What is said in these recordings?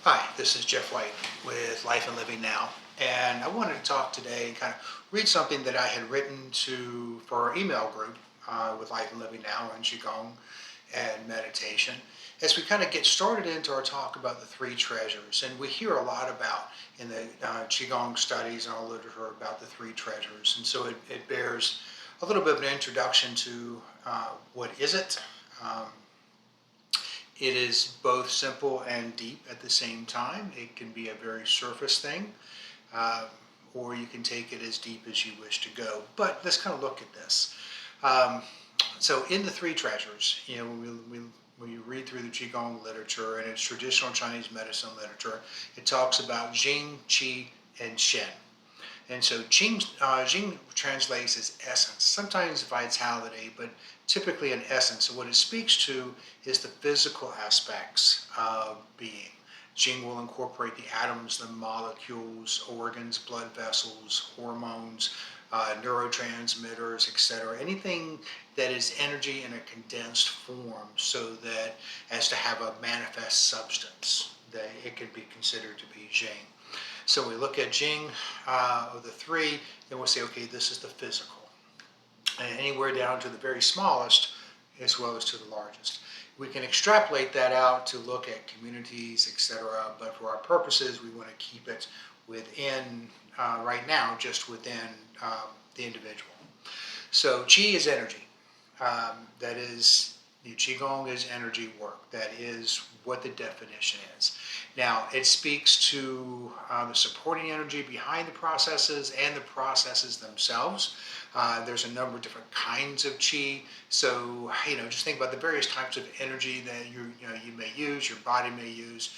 Hi, this is Jeff White with Life and Living Now, and I wanted to talk today and kind of read something that I had written for our email group with Life and Living Now on Qigong and meditation. As we kind of get started into our talk about the three treasures, and we hear a lot about in the Qigong studies and all literature about the three treasures, and so it bears a little bit of an introduction to what is it. Um, it is both simple and deep at the same time. It can be a very surface thing, uh, or you can take it as deep as you wish to go. But let's kind of look at this. Um, so, in the three treasures, when you read through the Qigong literature and it's traditional Chinese medicine literature, it talks about Jing, Qi, and Shen. And so Jing translates as essence, sometimes vitality, but typically an essence. So what it speaks to is the physical aspects of being. Jing will incorporate the atoms, the molecules, organs, blood vessels, hormones, neurotransmitters, etc. Anything that is energy in a condensed form, so that as to have a manifest substance, that it could be considered to be Jing. So we look at Jing of the three, then we'll say, okay, this is the physical. And anywhere down to the very smallest as well as to the largest. We can extrapolate that out to look at communities, etc. But for our purposes, we want to keep it within, right now, just within the individual. So Qi is energy. That is, the Qigong is energy work. That is what the definition is. Now, it speaks to the supporting energy behind the processes and the processes themselves. There's a number of different kinds of Qi. So, just think about the various types of energy that you may use, your body may use.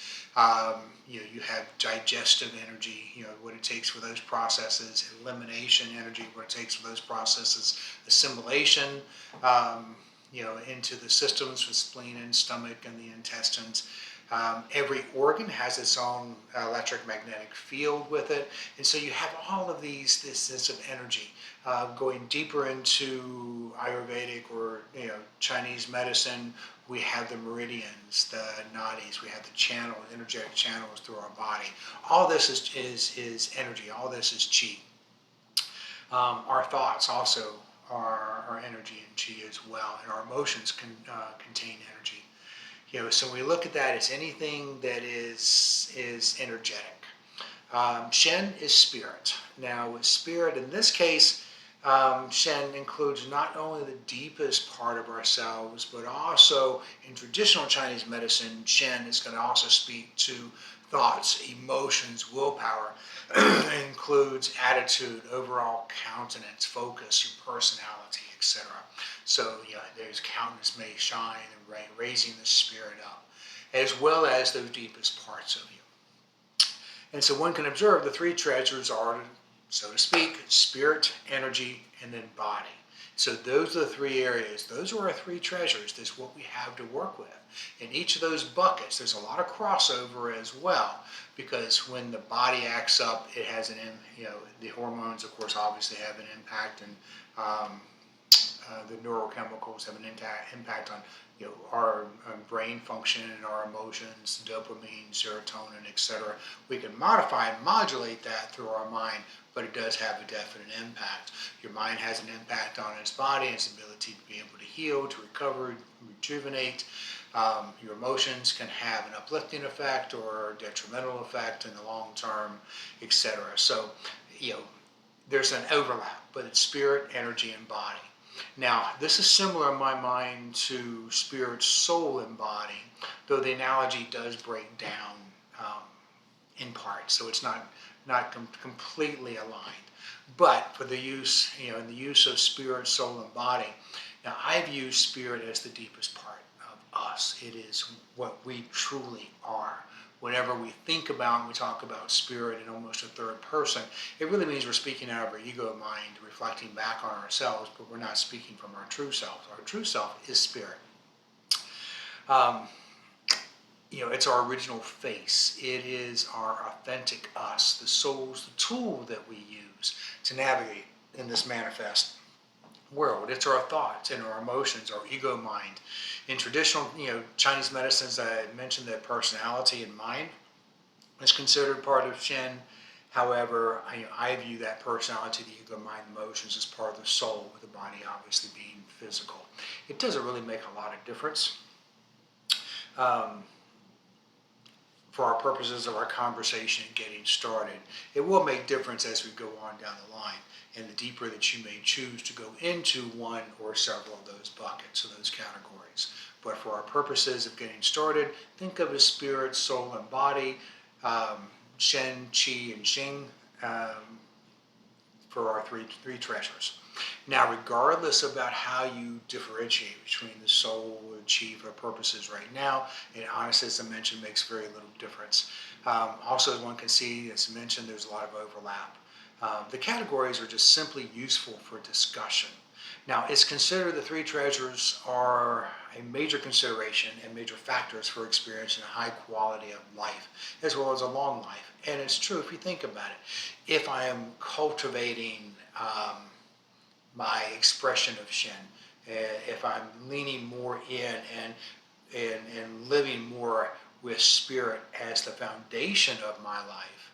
You have digestive energy, what it takes for those processes, elimination energy, what it takes for those processes, assimilation, into the systems with spleen and stomach and the intestines. Every organ has its own electromagnetic field with it, and so you have all of this sense of energy. Going deeper into Ayurvedic or Chinese medicine, we have the meridians, the nadis, we have the channel, energetic channels through our body. All this is energy. All this is Qi. Our thoughts also are energy and Qi as well, and our emotions contain energy. So when we look at that, it's anything that is energetic. Shen is spirit. Now, with spirit, in this case, Shen includes not only the deepest part of ourselves, but also in traditional Chinese medicine, Shen is going to also speak to thoughts, emotions, willpower. It includes attitude, overall countenance, focus, your personality, etc. So, there's countenance may shine and raising the spirit up, as well as those deepest parts of you. And so one can observe the three treasures are, so to speak, spirit, energy, and then body. So those are the three areas. Those are our three treasures. That's what we have to work with. In each of those buckets, there's a lot of crossover as well, because when the body acts up, it has the hormones, of course, obviously have an impact, and the neurochemicals have an impact on our brain function and our emotions, dopamine, serotonin, etc. We can modify and modulate that through our mind, but it does have a definite impact. Your mind has an impact on its body, its ability to be able to heal, to recover, rejuvenate. Your emotions can have an uplifting effect or a detrimental effect in the long term, etc. So, there's an overlap, but it's spirit, energy, and body. Now, this is similar in my mind to spirit, soul, and body, though the analogy does break down in part, so it's not completely aligned. But for the use, in the use of spirit, soul, and body, now I've used spirit as the deepest part of us. It is what we truly are. Whenever we think about and we talk about spirit in almost a third person, it really means we're speaking out of our ego mind, reflecting back on ourselves, but we're not speaking from our true self. Our true self is spirit. It's our original face. It is our authentic us. The soul's the tool that we use to navigate in this manifest world. It's our thoughts and our emotions, our ego mind. In traditional, Chinese medicines, I mentioned that personality and mind. is considered part of Shen. However, I view that personality, the ego, mind, emotions as part of the soul, with the body obviously being physical. It doesn't really make a lot of difference. Um, for our purposes of our conversation and getting started, it will make difference as we go on down the line, and the deeper that you may choose to go into one or several of those buckets or those categories. But for our purposes of getting started, think of as spirit, soul, and body, Shen, Qi, and Xing, for our three treasures. Now, regardless about how you differentiate between the soul and Qi for purposes right now, it honestly, as I mentioned, makes very little difference. Also, as one can see, as mentioned, there's a lot of overlap. The categories are just simply useful for discussion. Now, it's considered the three treasures are a major consideration and major factors for experiencing a high quality of life, as well as a long life. And it's true if you think about it. If I am cultivating my expression of Shen, if I'm leaning more in and living more with spirit as the foundation of my life,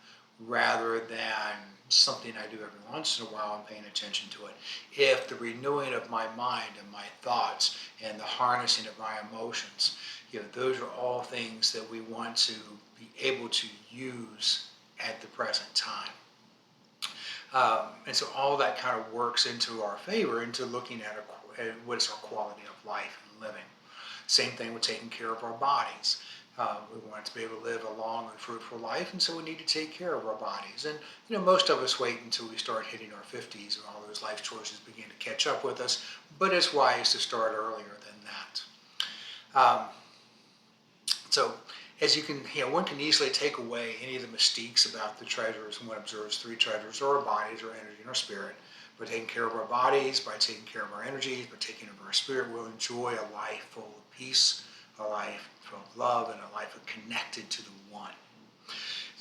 rather than something I do every once in a while and paying attention to it. If the renewing of my mind and my thoughts and the harnessing of my emotions, those are all things that we want to be able to use at the present time. And so all that kind of works into our favor, into looking at what is our quality of life and living. Same thing with taking care of our bodies. We want to be able to live a long and fruitful life, and so we need to take care of our bodies. And most of us wait until we start hitting our 50s and all those life choices begin to catch up with us, but it's wise to start earlier than that. So as you can, one can easily take away any of the mystiques about the treasures when one observes three treasures, or our bodies, or energy, and our spirit. By taking care of our bodies, by taking care of our energies, by taking care of our spirit, we'll enjoy a life full of peace, a life full of love, and a life connected to the one.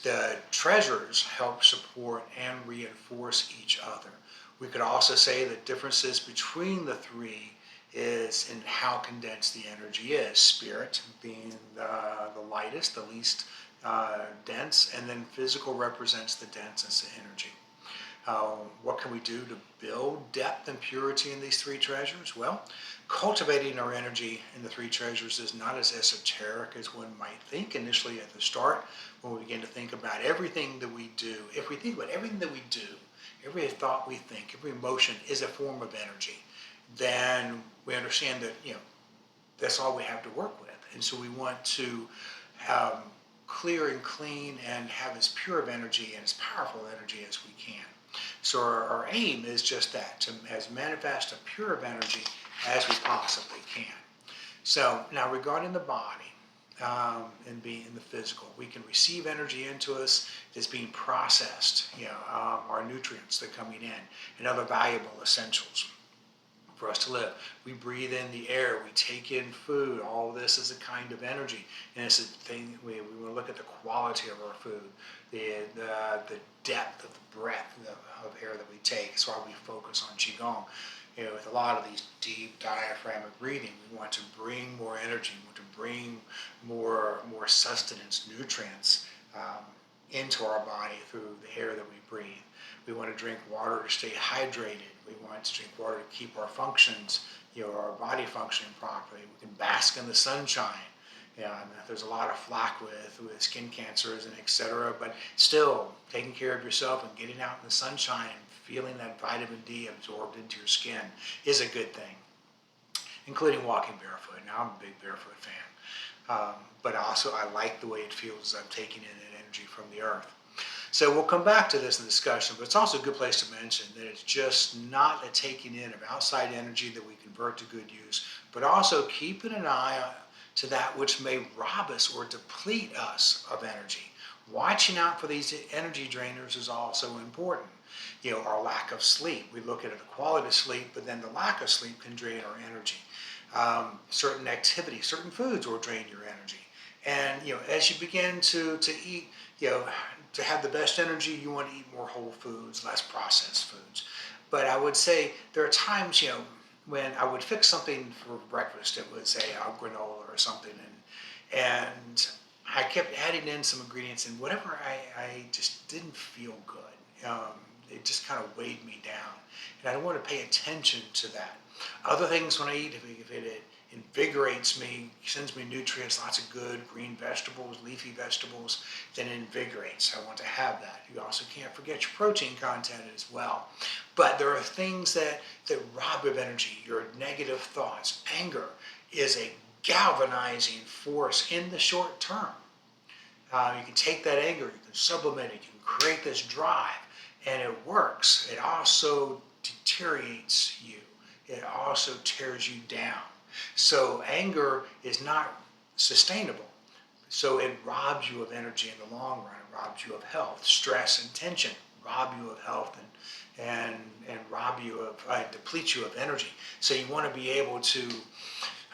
The treasures help support and reinforce each other. We could also say that differences between the three is in how condensed the energy is. Spirit being the lightest, the least dense, and then physical represents the densest energy. What can we do to build depth and purity in these three treasures? Well, cultivating our energy in the three treasures is not as esoteric as one might think initially at the start. When we begin to think about everything that we do, if we think about everything that we do, every thought we think, every emotion is a form of energy, then we understand that that's all we have to work with. And so we want to clear and clean and have as pure of energy and as powerful energy as we can. So our aim is just that, to as manifest a pure of energy as we possibly can. So now regarding the body and being in the physical, we can receive energy into us that's being processed, our nutrients that are coming in and other valuable essentials for us to live. We breathe in the air, we take in food. All of this is a kind of energy, and it's a thing. We want to look at the quality of our food, the depth of the breath of air that we take. That's why we focus on Qigong. With a lot of these deep diaphragmatic breathing, we want to bring more energy, we want to bring more sustenance, nutrients into our body through the air that we breathe. We want to drink water to stay hydrated. We want to drink water to keep our functions, our body functioning properly. We can bask in the sunshine. There's a lot of flack with skin cancers and etc. But still, taking care of yourself and getting out in the sunshine and feeling that vitamin D absorbed into your skin is a good thing, including walking barefoot. Now, I'm a big barefoot fan. But also, I like the way it feels as I'm taking in that energy from the earth. So we'll come back to this in discussion, but it's also a good place to mention that it's just not a taking in of outside energy that we convert to good use, but also keeping an eye to that which may rob us or deplete us of energy. Watching out for these energy drainers is also important. Our lack of sleep. We look at the quality of sleep, but then the lack of sleep can drain our energy. Certain activities, certain foods will drain your energy. And as you begin to eat, to have the best energy, you want to eat more whole foods, less processed foods. But I would say there are times, when I would fix something for breakfast. It would say a granola or something, and I kept adding in some ingredients, and whatever I just didn't feel good. It just kind of weighed me down, and I want to pay attention to that. Other things when I eat, if it invigorates me, sends me nutrients, lots of good green vegetables, leafy vegetables, then it invigorates. I want to have that. You also can't forget your protein content as well. But there are things that rob you of energy, your negative thoughts. Anger is a galvanizing force in the short term. You can take that anger, you can sublimate it, you can create this drive, and it works. It also deteriorates you. It also tears you down. So anger is not sustainable. So it robs you of energy in the long run. It robs you of health. Stress and tension rob you of health and rob you of deplete you of energy. So you want to be able to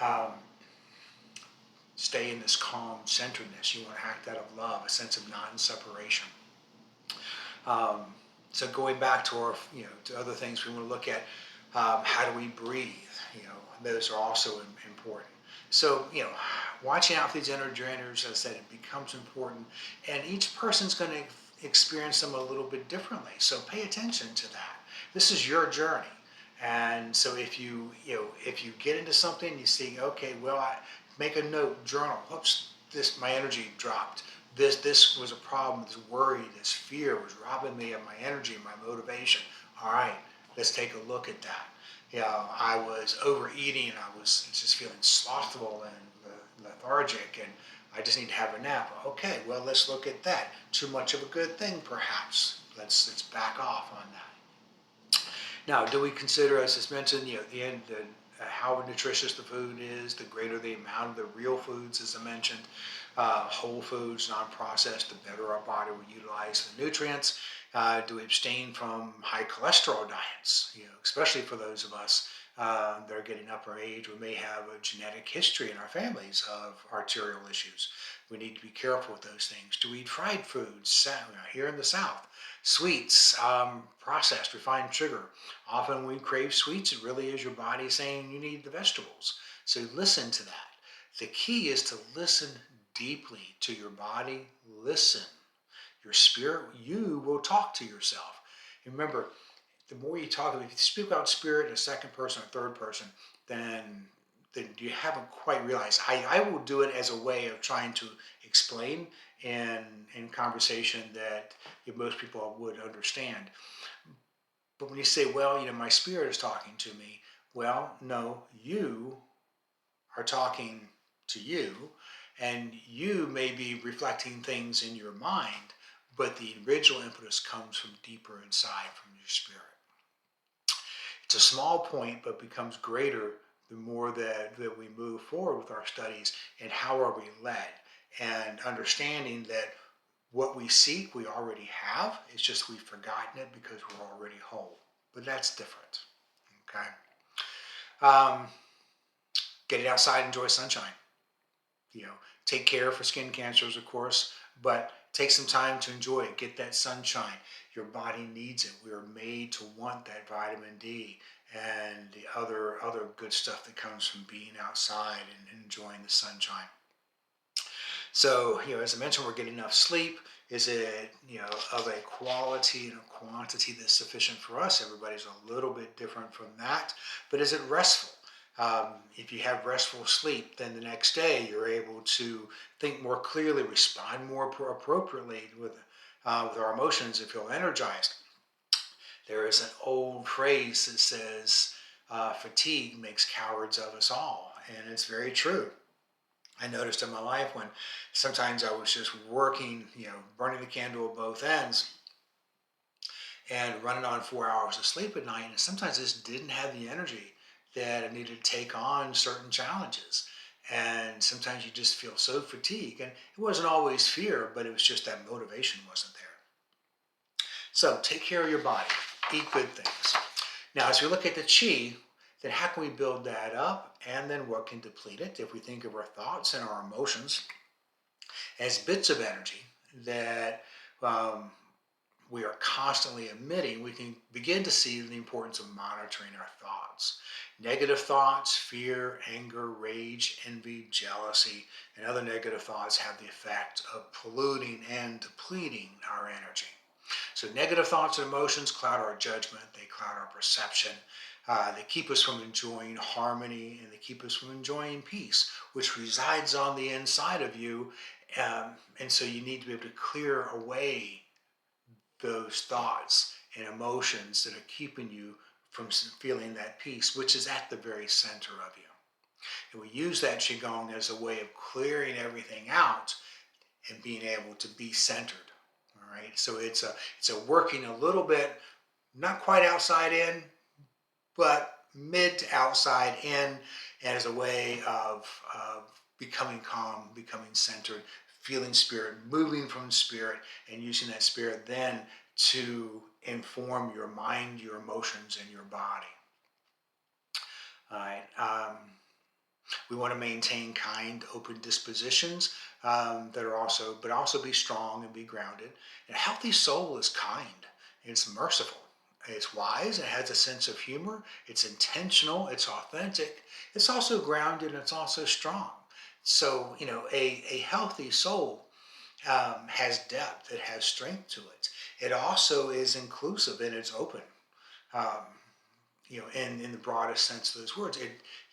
um, stay in this calm centeredness. You want to act out of love, a sense of non-separation. Um, so going back to our, to other things we want to look at, how do we breathe? Those are also important. So, watching out for these energy drainers, as I said, it becomes important, and each person's going to experience them a little bit differently. So pay attention to that. This is your journey. And so if you get into something, you see, okay, well, I make a note, journal. Whoops, my energy dropped. This was a problem. This worry, this fear was robbing me of my energy and my motivation. All right, let's take a look at that. I was overeating. I was just feeling slothful and lethargic, and I just need to have a nap. Okay, well, let's look at that. Too much of a good thing, perhaps. Let's back off on that. Now, do we consider, as is mentioned, how nutritious the food is, the greater the amount of the real foods, as I mentioned, whole foods, non-processed, the better our body will utilize the nutrients. Do we abstain from high cholesterol diets? Especially for those of us that are getting up in age, we may have a genetic history in our families of arterial issues. We need to be careful with those things. Do we eat fried foods here in the South? Sweets, processed, refined sugar. Often when we crave sweets, it really is your body saying you need the vegetables. So listen to that. The key is to listen deeply to your body. Listen. Your spirit, you will talk to yourself. And remember, the more you talk, if you speak about spirit in a second person or third person, then you haven't quite realized. I will do it as a way of trying to explain in conversation that most people would understand. But when you say, well, my spirit is talking to me, well, no, you are talking to you, and you may be reflecting things in your mind, but the original impetus comes from deeper inside, from your spirit. It's a small point, but becomes greater the more that we move forward with our studies, and how are we led, and understanding that what we seek we already have. It's just we've forgotten it because we're already whole. But that's different. Okay. Get outside, enjoy sunshine. Take care for skin cancers, of course, but take some time to enjoy it. Get that sunshine. Your body needs it. We are made to want that vitamin D and the other good stuff that comes from being outside and enjoying the sunshine. So, as I mentioned, we're getting enough sleep. Is it, of a quality and a quantity that's sufficient for us? Everybody's a little bit different from that. But is it restful? If you have restful sleep, then the next day you're able to think more clearly, respond more appropriately with our emotions, and feel energized. There is an old phrase that says, fatigue makes cowards of us all. And it's very true. I noticed in my life when sometimes I was just working, burning the candle at both ends and running on 4 hours of sleep at night. And sometimes I just didn't have the energy that I needed to take on certain challenges. And sometimes you just feel so fatigued. And it wasn't always fear, but it was just that motivation wasn't there. So take care of your body. Eat good things. Now, as we look at the Qi, then how can we build that up? And then what can deplete it? If we think of our thoughts and our emotions as bits of energy that we are constantly emitting, we can begin to see the importance of monitoring our thoughts. Negative thoughts, fear, anger, rage, envy, jealousy, and other negative thoughts have the effect of polluting and depleting our energy. So negative thoughts and emotions cloud our judgment, they cloud our perception, they keep us from enjoying harmony, and they keep us from enjoying peace, which resides on the inside of you. And so you need to be able to clear away those thoughts and emotions that are keeping you from feeling that peace, which is at the very center of you. And we use that Qigong as a way of clearing everything out and being able to be centered. All right. So it's a working a little bit, not quite outside in, but mid to outside in, as a way of becoming calm, becoming centered, feeling spirit, moving from spirit, and using that spirit then to inform your mind, your emotions, and your body. All right. We want to maintain kind, open dispositions that are also, but also be strong and be grounded. And a healthy soul is kind. It's merciful. It's wise. It has a sense of humor. It's intentional. It's authentic. It's also grounded, and it's also strong. So, a healthy soul has depth. It has strength to it. It also is inclusive and it's open. Um, in the broadest sense of those words,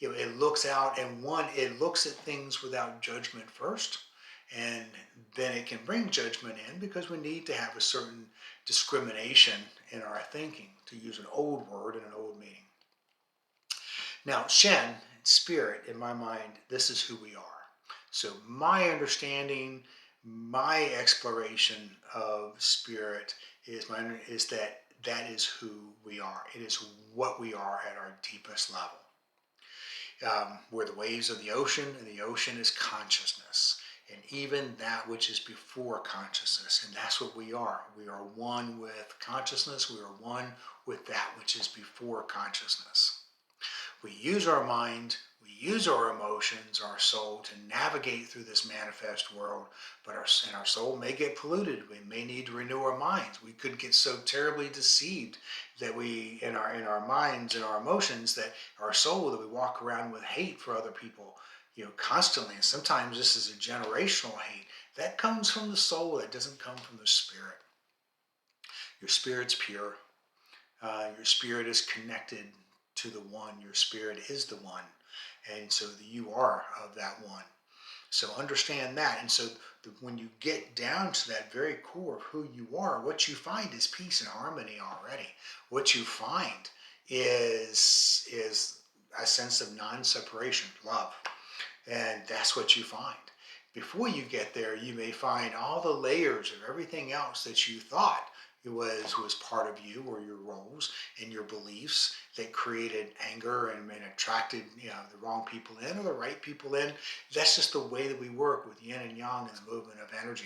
it looks out, and it looks at things without judgment first, and then it can bring judgment in because we need to have a certain discrimination in our thinking, to use an old word in an old meaning. Now, Shen, spirit, in my mind, this is who we are. So my understanding, my exploration of spirit is that is who we are. It is what we are at our deepest level. We're the waves of the ocean, and the ocean is consciousness, and even that which is before consciousness, and that's what we are. We are one with consciousness. We are one with that which is before consciousness. We use our mind, we use our emotions, our soul to navigate through this manifest world, but our soul may get polluted. We may need to renew our minds. We could get so terribly deceived that in our minds and our emotions, that our soul, that we walk around with hate for other people, constantly. And sometimes this is a generational hate that comes from the soul. That doesn't come from the spirit. Your spirit's pure. Your spirit is connected to the one. Your spirit is the one, and so you are of that one. So understand that. And so when you get down to that very core of who you are, what you find is peace and harmony already. What you find is a sense of non-separation, love, and that's what you find. Before you get there, you may find all the layers of everything else that you thought it was part of you, or your roles and your beliefs, that created anger and attracted the wrong people in or the right people in. That's just the way that we work with yin and yang and the movement of energy,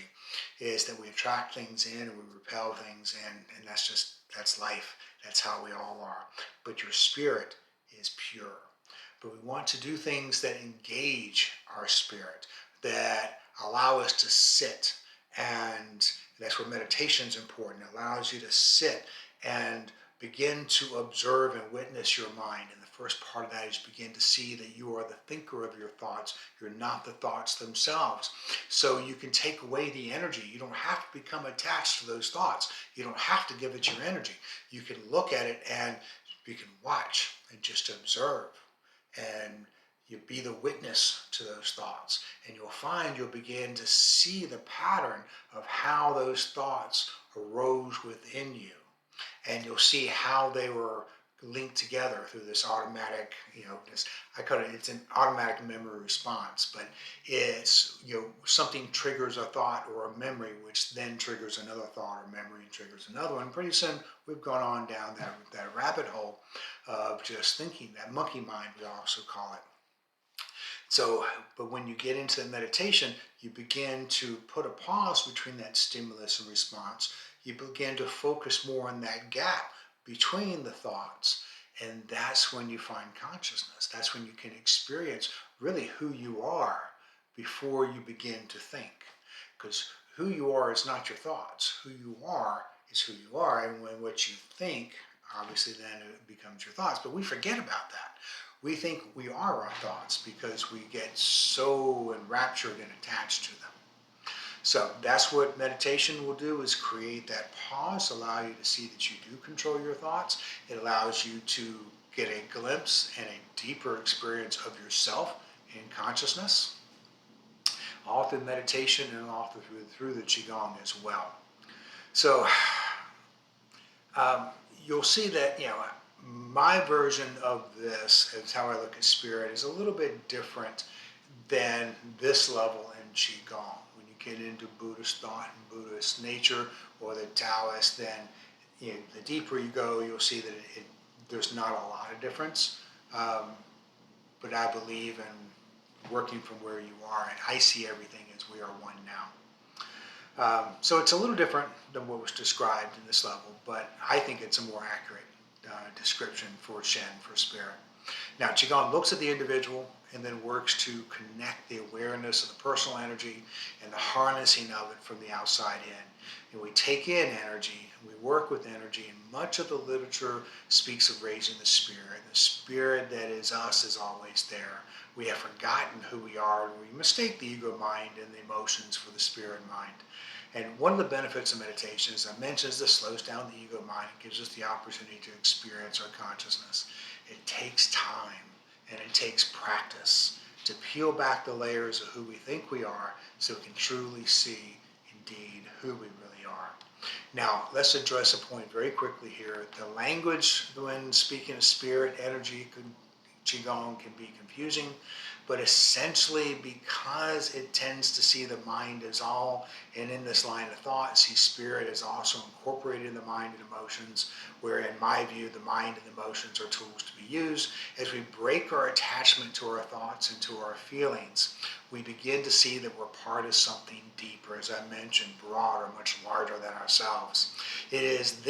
is that we attract things in and we repel things in, and that's life. That's how we all are. But your spirit is pure. But we want to do things that engage our spirit, that allow us to sit, and that's where meditation is important. It allows you to sit and begin to observe and witness your mind. And the first part of that is begin to see that you are the thinker of your thoughts. You're not the thoughts themselves. So you can take away the energy. You don't have to become attached to those thoughts. You don't have to give it your energy. You can look at it and you can watch and just observe. And you be the witness to those thoughts, and you'll find you'll begin to see the pattern of how those thoughts arose within you, and you'll see how they were linked together through this automatic, it's an automatic memory response, but it's, something triggers a thought or a memory, which then triggers another thought or memory and triggers another one. Pretty soon we've gone on down that rabbit hole of just thinking, that monkey mind, we also call it. So, but when you get into the meditation, you begin to put a pause between that stimulus and response. You begin to focus more on that gap between the thoughts. And that's when you find consciousness. That's when you can experience really who you are before you begin to think. Because who you are is not your thoughts. Who you are is who you are, and when what you think, obviously then it becomes your thoughts. But we forget about that. We think we are our thoughts because we get so enraptured and attached to them. So that's what meditation will do, is create that pause, allow you to see that you do control your thoughts. It allows you to get a glimpse and a deeper experience of yourself in consciousness, all through meditation and all through the Qigong as well. So you'll see that, my version of this, as how I look at spirit, is a little bit different than this level in Qigong. When you get into Buddhist thought and Buddhist nature or the Taoist, then the deeper you go, you'll see that there's not a lot of difference. But I believe in working from where you are, and I see everything as we are one now. So it's a little different than what was described in this level, but I think it's a more accurate description for Shen, for spirit. Now, Qigong looks at the individual and then works to connect the awareness of the personal energy and the harnessing of it from the outside in. And we take in energy, and we work with energy, and much of the literature speaks of raising the spirit. The spirit that is us is always there. We have forgotten who we are, and we mistake the ego mind and the emotions for the spirit mind. And one of the benefits of meditation, as I mentioned, is this slows down the ego mind. It gives us the opportunity to experience our consciousness. It takes time and it takes practice to peel back the layers of who we think we are so we can truly see indeed who we really are. Now, let's address a point very quickly here. The language when speaking of spirit, energy, Qigong can be confusing, but essentially because it tends to see the mind as all, and in this line of thought, see spirit as also incorporated in the mind and emotions, where in my view, the mind and emotions are tools to be used. As we break our attachment to our thoughts and to our feelings, we begin to see that we're part of something deeper, as I mentioned, broader, much larger than ourselves. It is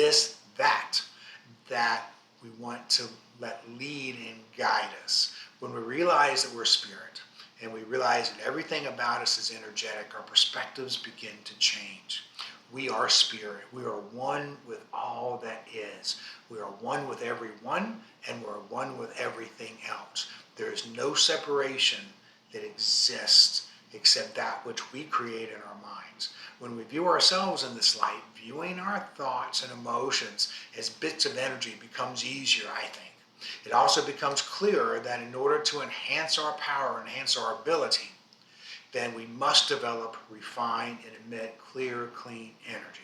that we want to let lead and guide us. When we realize that we're spirit and we realize that everything about us is energetic, our perspectives begin to change. We are spirit. We are one with all that is. We are one with everyone, and we're one with everything else. There is no separation that exists except that which we create in our minds. When we view ourselves in this light, viewing our thoughts and emotions as bits of energy becomes easier, I think. It also becomes clearer that in order to enhance our power, enhance our ability, then we must develop, refine, and emit clear, clean energy.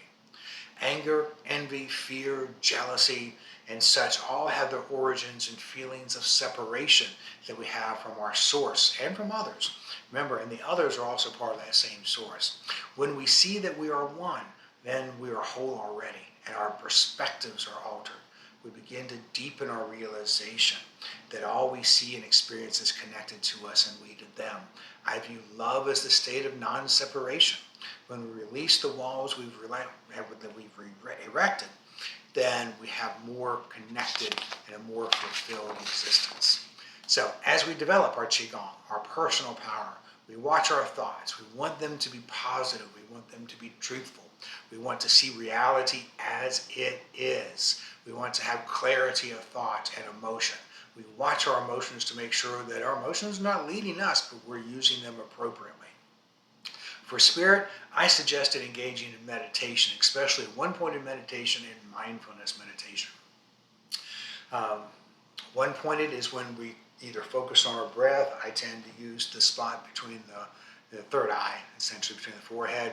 Anger, envy, fear, jealousy, and such all have their origins in feelings of separation that we have from our source and from others. Remember, and the others are also part of that same source. When we see that we are one, then we are whole already, and our perspectives are altered. We begin to deepen our realization that all we see and experience is connected to us and we to them. I view love as the state of non-separation. When we release the walls we've erected, then we have more connected and a more fulfilled existence. So as we develop our Qigong, our personal power, we watch our thoughts. We want them to be positive. We want them to be truthful. We want to see reality as it is. We want to have clarity of thought and emotion. We watch our emotions to make sure that our emotions are not leading us, but we're using them appropriately. For spirit, I suggested engaging in meditation, especially one-pointed meditation and mindfulness meditation. One-pointed is when we either focus on our breath. I tend to use the spot between the third eye, essentially between the forehead.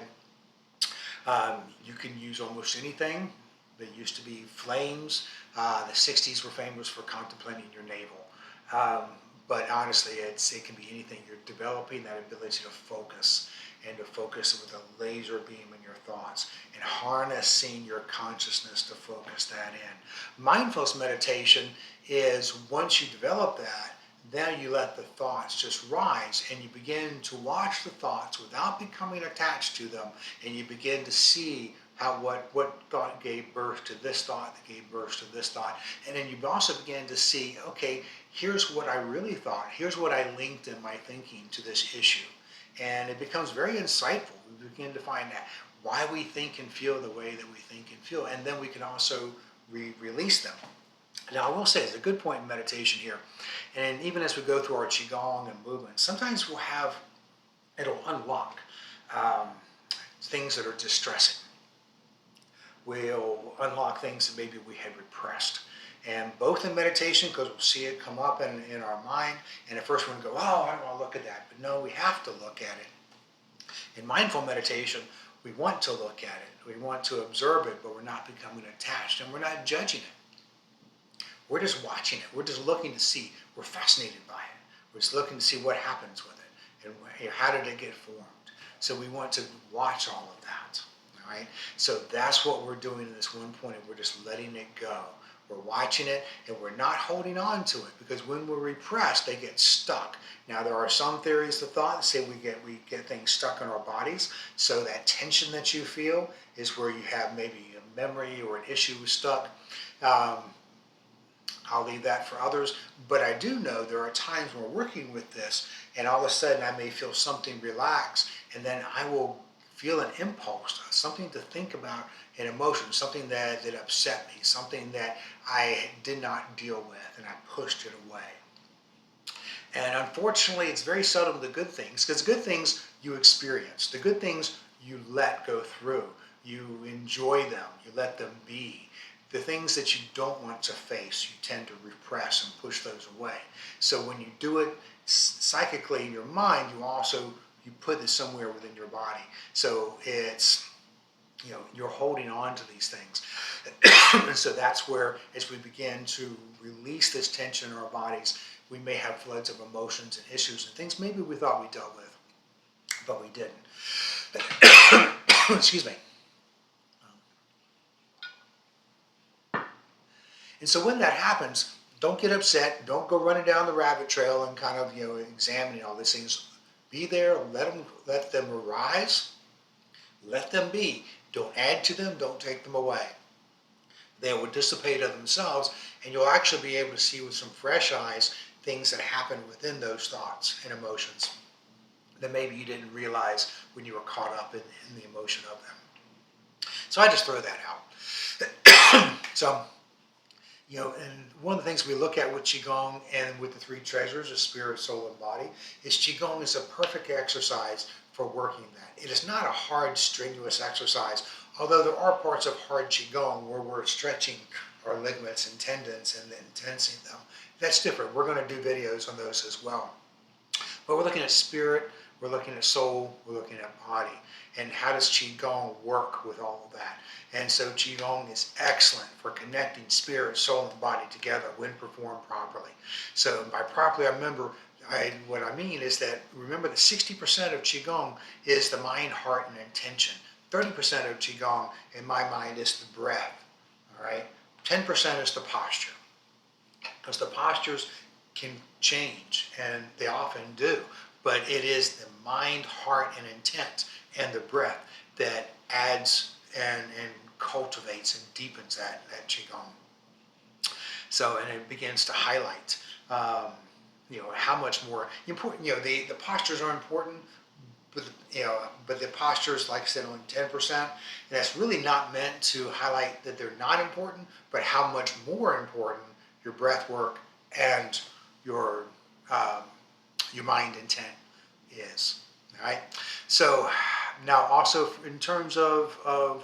You can use almost anything. There used to be flames. The 60s were famous for contemplating your navel. But honestly, it can be anything. You're developing that ability to focus, and to focus with a laser beam in your thoughts, and harnessing your consciousness to focus that in. Mindfulness meditation is, once you develop that, then you let the thoughts just rise, and you begin to watch the thoughts without becoming attached to them, and you begin to see what thought gave birth to this thought that gave birth to this thought. And then you also begin to see, okay, here's what I really thought. Here's what I linked in my thinking to this issue. And it becomes very insightful. We begin to find that why we think and feel the way that we think and feel, and then we can also release them. Now, I will say, there's a good point in meditation here, and even as we go through our Qigong and movement, sometimes it'll unlock um, things that are distressing. We'll unlock things that maybe we had repressed. And both in meditation, because we'll see it come up in our mind, and at first we're going to go, oh, I don't want to look at that. But no, we have to look at it. In mindful meditation, we want to look at it. We want to observe it, but we're not becoming attached, and we're not judging it. We're just watching it. We're just looking to see. We're fascinated by it. We're just looking to see what happens with it, and how did it get formed. So we want to watch all of that. All right? So that's what we're doing in this one point, and we're just letting it go. We're watching it, and we're not holding on to it, because when we're repressed, they get stuck. Now, there are some theories of thought that say we get things stuck in our bodies. So that tension that you feel is where you have maybe a memory or an issue stuck. I'll leave that for others. But I do know there are times when we're working with this, and all of a sudden I may feel something relax, and then I will feel an impulse, something to think about, an emotion, something that upset me, something that I did not deal with, and I pushed it away. And unfortunately, it's very seldom the good things, because the good things you experience, the good things you let go through, you enjoy them, you let them be. The things that you don't want to face, you tend to repress and push those away. So when you do it psychically in your mind, you put this somewhere within your body. So it's, you're holding on to these things. And so that's where, as we begin to release this tension in our bodies, we may have floods of emotions and issues and things maybe we thought we dealt with, but we didn't. Excuse me. And so when that happens, don't get upset. Don't go running down the rabbit trail and kind of, examining all these things. Be there, let them arise, let them be. Don't add to them, don't take them away. They will dissipate of themselves, and you'll actually be able to see with some fresh eyes things that happen within those thoughts and emotions that maybe you didn't realize when you were caught up in the emotion of them. So I just throw that out. So, and one of the things we look at with Qigong and with the three treasures of spirit, soul, and body is Qigong is a perfect exercise for working that. It is not a hard, strenuous exercise, although there are parts of hard Qigong where we're stretching our ligaments and tendons and then tensing them. That's different. We're going to do videos on those as well. But we're looking at spirit, we're looking at soul, we're looking at body. And how does Qigong work with all of that? And so Qigong is excellent for connecting spirit, soul, and body together when performed properly. So by properly, what I mean is that, remember that 60% of Qigong is the mind, heart, and intention. 30% of Qigong, in my mind, is the breath. All right? 10% is the posture. Because the postures can change, and they often do. But it is the mind, heart, and intent, and the breath that adds and cultivates and deepens that Qigong. So, and it begins to highlight, how much more important, the postures are important, but the postures, like I said, only 10%. And that's really not meant to highlight that they're not important, but how much more important your breath work and your mind intent is. All right. So now, also in terms of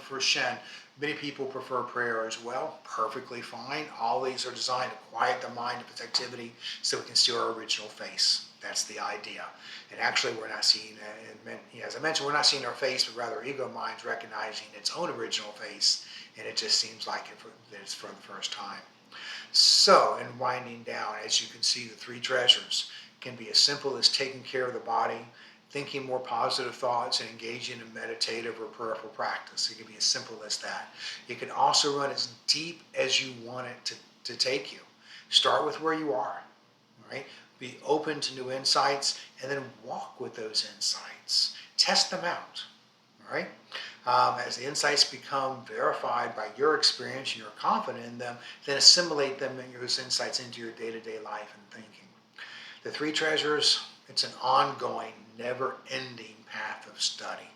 for Shen, many people prefer prayer as well. Perfectly fine. All these are designed to quiet the mind of its activity so we can see our original face. That's the idea. And actually, we're not seeing, as I mentioned, we're not seeing our face, but rather ego mind's recognizing its own original face, and it just seems like it's for the first time. So, in winding down, as you can see, the three treasures can be as simple as taking care of the body, thinking more positive thoughts, and engaging in meditative or prayerful practice. It can be as simple as that. It can also run as deep as you want it to take you. Start with where you are, all right? Be open to new insights, and then walk with those insights. Test them out, all right? As the insights become verified by your experience and you're confident in them, then assimilate them and those insights into your day-to-day life and thinking. The three treasures, it's an ongoing, never-ending path of study.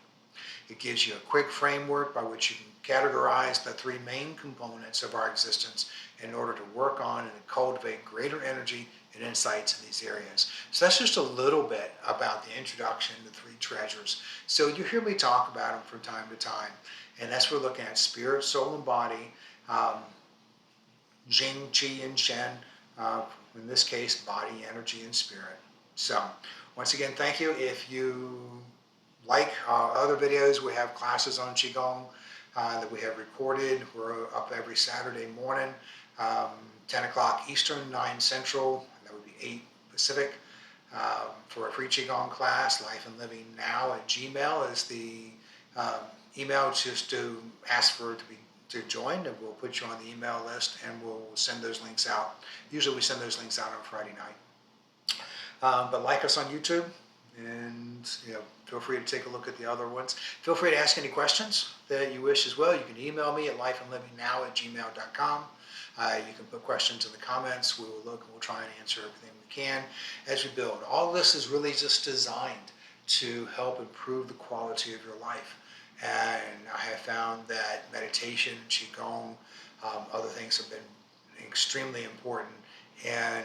It gives you a quick framework by which you can categorize the three main components of our existence in order to work on and cultivate greater energy and insights in these areas. So that's just a little bit about the introduction to three treasures. So you hear me talk about them from time to time, and that's what we're looking at: spirit, soul, and body, um, Jing, Qi, and Shen. Uh, in this case, body, energy, and spirit. So once again, thank you. If you like other videos, we have classes on Qigong that we have recorded. We're up every Saturday morning, um, 10 o'clock Eastern, 9 Central, that would be 8 Pacific, for a free Qigong class. LifeandLivingNow@gmail is the email just to ask for to join, and we'll put you on the email list and we'll send those links out. Usually we send those links out on Friday night. But like us on YouTube, and feel free to take a look at the other ones. Feel free to ask any questions that you wish as well. You can email me at lifeandlivingnow@gmail.com. You can put questions in the comments. We will look and we'll try and answer everything we can as we build. All of this is really just designed to help improve the quality of your life. And I have found that meditation, Qigong, other things have been extremely important in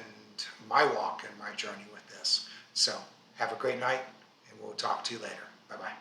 my walk and my journey with this. So have a great night, and we'll talk to you later. Bye-bye.